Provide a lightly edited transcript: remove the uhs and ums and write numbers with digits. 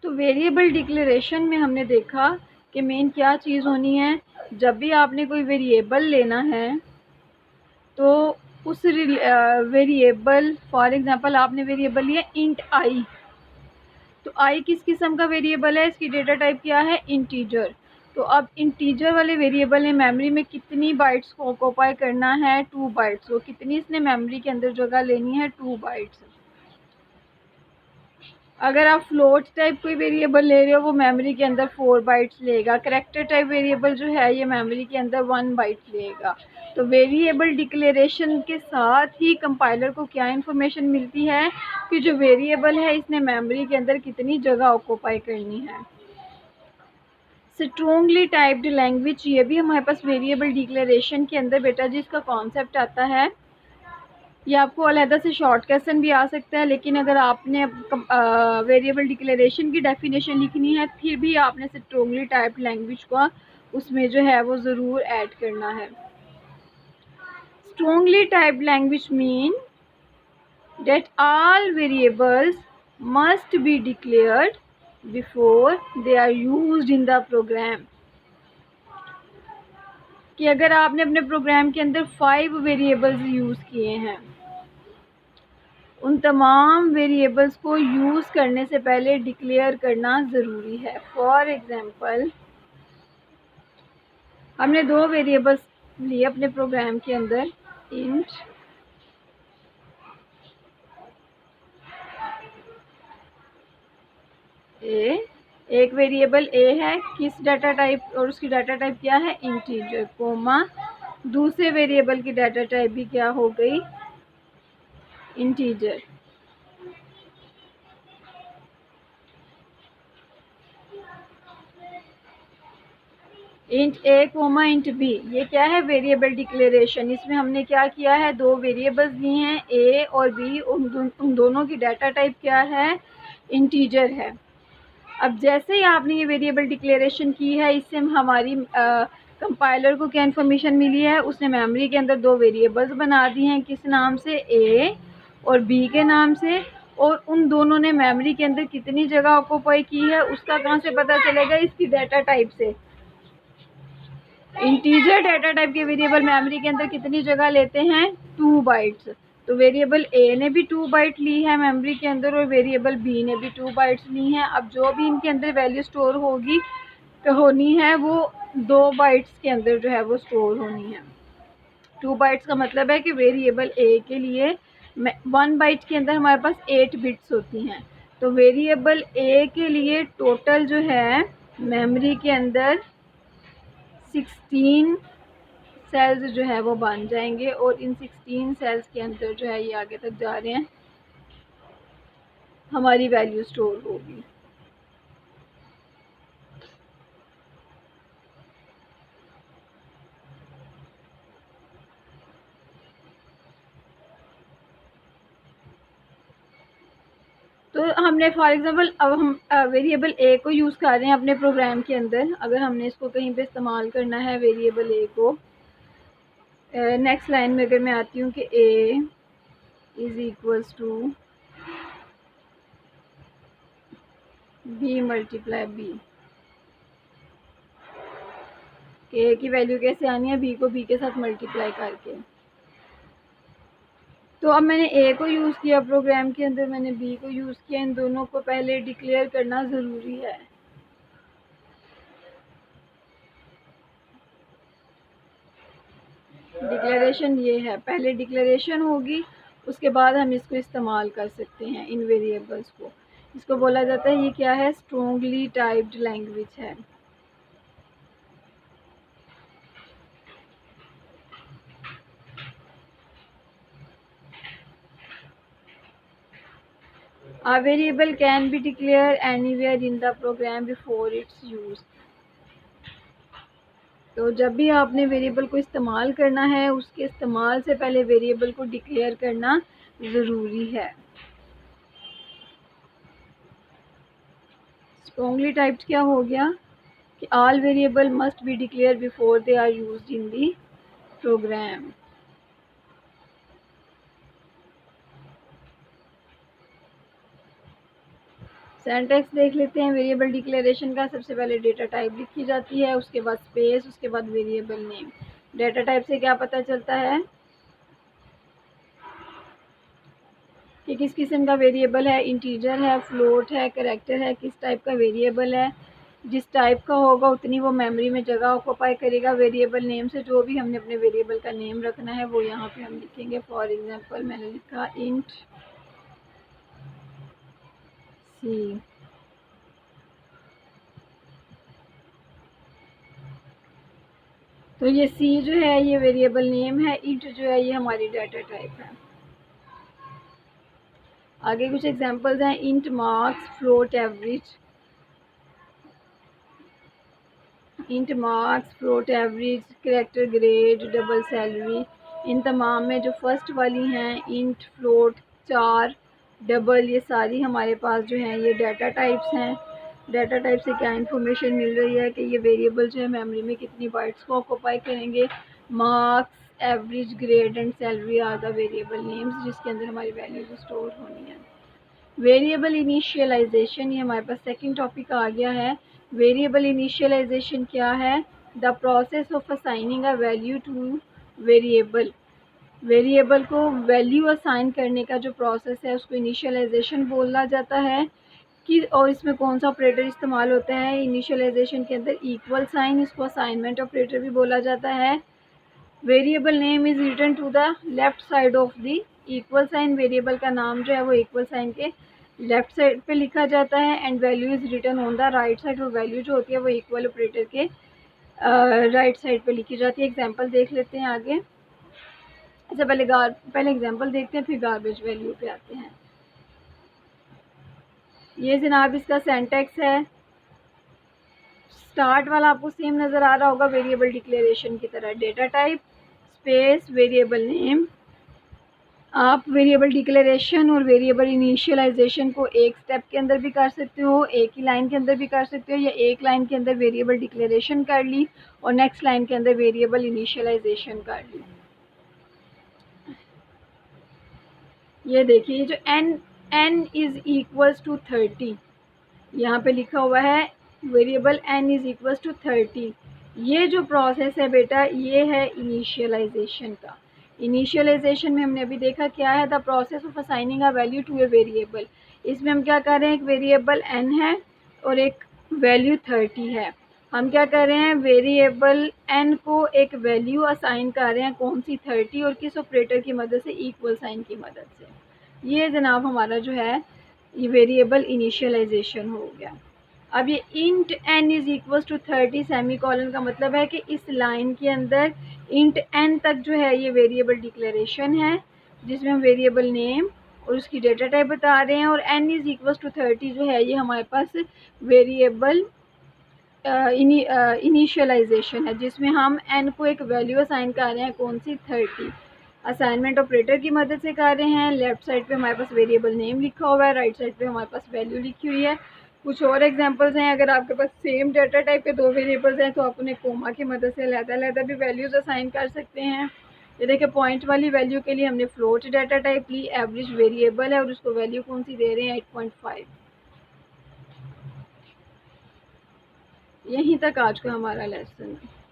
तो variable declaration में हमने देखा कि मेन क्या चीज़ होनी है। जब भी आपने कोई वेरिएबल लेना है तो उस वेरिएबल, फॉर एग्जांपल आपने वेरिएबल लिया इंट आई, तो आई किस किस्म का वेरिएबल है, इसकी डेटा टाइप क्या है, इंटीजर। तो अब इंटीजर वाले वेरिएबल ने मेमोरी में कितनी बाइट्स को ऑक्यूपाई करना है, 2 बाइट्स। वो कितनी इसने मेमोरी के अंदर जगह लेनी है, 2 बाइट्स। अगर आप फ्लोट टाइप कोई वेरिएबल ले रहे हो वो मेमोरी के अंदर 4 बाइट्स लेगा। कैरेक्टर टाइप वेरिएबल जो है ये मेमोरी के अंदर 1 बाइट लेगा। तो वेरिएबल डिक्लेरेशन के साथ ही कंपाइलर को क्या इन्फॉर्मेशन मिलती है कि जो वेरिएबल है इसने मेमोरी के अंदर कितनी जगह ऑक्यूपाई करनी है। स्ट्रॉन्गली टाइप्ड लैंग्वेज, ये भी हमारे पास वेरिएबल डिक्लेरेशन के अंदर बेटा जी इसका कॉन्सेप्ट आता है। ये आपको अलहदा से शॉर्ट क्वेश्चन भी आ सकता है, लेकिन अगर आपने वेरिएबल डिक्लेरेशन की डेफिनेशन लिखनी है फिर भी आपने स्ट्रॉन्गली टाइप्ड लैंग्वेज को उसमें जो है वो ज़रूर ऐड करना है। Strongly typed language mean that all variables must be declared before they are used in the program। कि अगर आपने अपने प्रोग्राम के अंदर 5 वेरिएबल्स यूज़ किए हैं, उन तमाम वेरिएबल्स को यूज़ करने से पहले डिक्लेयर करना ज़रूरी है। फॉर एग्ज़ाम्पल हमने 2 वेरिएबल्स लिए अपने प्रोग्राम के अंदर, इंट ए, एक वेरिएबल ए है किस डाटा टाइप, और उसकी डाटा टाइप क्या है, इंटीजर, कोमा दूसरे वेरिएबल की डाटा टाइप भी क्या हो गई, इंटीजर। इंट ए कोमा इंट बी, ये क्या है, वेरिएबल डिक्लेरेशन। इसमें हमने क्या किया है, 2 वेरिएबल्स दिए हैं ए और बी, उन दोनों की डाटा टाइप क्या है, इंटीजर है। अब जैसे ही आपने ये वेरिएबल डिक्लेरेशन की है, इससे हमारी कंपाइलर को क्या इन्फॉर्मेशन मिली है, उसने मेमोरी के अंदर 2 वेरिएबल्स बना दी हैं, किस नाम से, ए और बी के नाम से, और उन दोनों ने मेमोरी के अंदर कितनी जगह ऑक्यूपाई की है उसका कहाँ से पता चलेगा, इसकी डाटा टाइप से। इंटीजर डाटा टाइप के वेरिएबल मेमोरी के अंदर कितनी जगह लेते हैं, 2 बाइट्स। तो वेरिएबल ए ने भी 2 बाइट ली है मेमोरी के अंदर और वेरिएबल बी ने भी 2 बाइट्स ली हैं। अब जो भी इनके अंदर वैल्यू स्टोर होनी है वो 2 बाइट्स के अंदर जो है वो स्टोर होनी है। 2 बाइट्स का मतलब है कि वेरिएबल ए के लिए 1 बाइट के अंदर हमारे पास 8 बिट्स होती हैं। तो वेरिएबल ए के लिए टोटल जो है मेमोरी के अंदर 16 सेल्स जो है वो बन जाएंगे, और इन 16 सेल्स के अंदर जो है ये आगे तक जा रहे हैं, हमारी वैल्यू स्टोर होगी। तो हमने फॉर एग्जांपल अब हम वेरिएबल ए को यूज़ कर रहे हैं अपने प्रोग्राम के अंदर। अगर हमने इसको कहीं पे इस्तेमाल करना है वेरिएबल ए को, नेक्स्ट लाइन में अगर मैं आती हूँ कि A is equals to B multiply B, A की वैल्यू कैसे आनी है, बी को बी के साथ मल्टीप्लाई करके। तो अब मैंने ए को यूज़ किया प्रोग्राम के अंदर, मैंने बी को यूज़ किया, इन दोनों को पहले डिक्लेयर करना ज़रूरी है। डिक्लेरेशन ये है, पहले डिक्लेरेशन होगी उसके बाद हम इसको इस्तेमाल कर सकते हैं इन वेरिएबल्स को। इसको बोला जाता है, ये क्या है, स्ट्रॉन्गली टाइप्ड लैंग्वेज है। A variable can be declared anywhere in the program before its use। तो जब भी आपने वेरिएबल को इस्तेमाल करना है उसके इस्तेमाल से पहले वेरिएबल को डिक्लेयर करना ज़रूरी है। स्ट्रॉन्गली टाइप्ड क्या हो गया कि all variable must be declare before they are used in the program. Syntax देख लेते हैं वेरिएबल डिक्लेरेशन का। सबसे पहले डेटा टाइप लिखी जाती है, उसके बाद स्पेस, उसके बाद वेरिएबल नेम। डेटा टाइप से क्या पता चलता है कि किस किस्म का वेरिएबल है, इंटीजर है, फ्लोट है, कैरेक्टर है, किस टाइप का वेरिएबल है। जिस टाइप का होगा उतनी वो मेमोरी में जगह ऑक्यूपाई करेगा। वेरिएबल नेम से जो भी हमने अपने वेरिएबल का नेम रखना है वो यहाँ पे हम लिखेंगे। फॉर एग्जांपल मैंने लिखा इंट सी। तो ये सी जो है ये वेरिएबल नेम है, इंट जो है ये हमारी डाटा टाइप है। आगे कुछ एग्जांपल्स हैं। Int marks, float average, int marks, float average, character grade, double salary. इन तमाम में जो फर्स्ट वाली हैं इंट, फ्लोट, चार, डबल, ये सारी हमारे पास जो हैं ये डाटा टाइप्स हैं। डाटा टाइप से क्या इन्फॉर्मेशन मिल रही है कि ये वेरिएबल जो है मेमोरी में कितनी बाइट्स को ऑक्यूपाई करेंगे। Marks, average, grade and salary are the variable names जिसके अंदर हमारी वैल्यूज स्टोर होनी है। वेरिएबल इनिशियलाइजेशन, ये हमारे पास सेकंड टॉपिक आ गया है। वेरिएबल इनिशियलाइजेशन क्या है? The process of assigning a value two variable. Variable को वैल्यू असाइन करने का जो प्रोसेस है उसको इनिशियलाइजेशन बोला जाता है। कि और इसमें कौन सा ऑपरेटर इस्तेमाल होता है इनिशियलाइजेशन के अंदर? इक्वल साइन, इसको असाइनमेंट ऑपरेटर भी बोला जाता है। Variable name is written to the left side of the equal sign. Variable का नाम जो है वो इक्वल साइन के लेफ्ट साइड पे लिखा जाता है। And value is written on the right side, और वैल्यू जो होती है वो इक्वल ऑपरेटर के राइट साइड पे लिखी जाती है। एग्जांपल देख लेते हैं आगे। अच्छा पहले एग्जांपल देखते हैं फिर गार्बेज वैल्यू पे आते हैं। ये जनाब इसका सिंटैक्स है। स्टार्ट वाला आपको सेम नज़र आ रहा होगा वेरिएबल डिक्लेरेशन की तरह। Data type, space, variable name. आप वेरिएबल डिक्लेरेशन और वेरिएबल इनिशियलाइजेशन को एक स्टेप के अंदर भी कर सकते हो, एक ही लाइन के अंदर भी कर सकते हो, या एक लाइन के अंदर वेरिएबल डिक्लेरेशन कर ली और नेक्स्ट लाइन के अंदर वेरिएबल इनिशियलाइजेशन कर ली। ये देखिए जो n इज इक्वल्स टू 30, यहाँ पे लिखा हुआ है variable n is equals to 30। ये जो प्रोसेस है बेटा ये है इनिशियलाइजेशन का। इनिशियलाइजेशन में हमने अभी देखा क्या है, the process of assigning a value to a variable. इसमें हम क्या कर रहे हैं, एक वेरिएबल n है और एक वैल्यू 30 है। हम क्या कर रहे हैं, वेरिएबल n को एक वैल्यू असाइन कर रहे हैं, कौन सी? 30, और किस ऑपरेटर की मदद से? इक्वल साइन की मदद से। ये जनाब हमारा जो है ये वेरिएबल इनिशियलाइजेशन हो गया। अब ये int n is equal to 30 semicolon का मतलब है कि इस लाइन के अंदर इंट n तक जो है ये वेरिएबल डिक्लेरेशन है जिसमें हम वेरिएबल नेम और उसकी डेटा टाइप बता रहे हैं, और n इज इक्वल टू 30 जो है ये हमारे पास वेरिएबल इनिशियलाइजेशन है जिसमें हम n को एक वैल्यू असाइन कर रहे हैं, कौन सी? 30। असाइनमेंट ऑपरेटर की मदद से कर रहे हैं। लेफ्ट साइड पे हमारे पास वेरिएबल नेम लिखा हुआ है, राइट साइड पे हमारे पास वैल्यू लिखी हुई है। कुछ और एग्जांपल्स हैं। अगर आपके पास सेम डाटा टाइप के दो वेरिएबल्स हैं तो आप उन्हें कोमा की मदद से अलग-अलग भी वैल्यूज़ असाइन कर सकते हैं। ये देखिए पॉइंट वाली वैल्यू के लिए हमने फ्लोट डाटा टाइप ली, एवरेज वेरिएबल है और उसको वैल्यू कौन सी दे रहे हैं? 8.5। यहीं तक आज का हमारा लेसन है।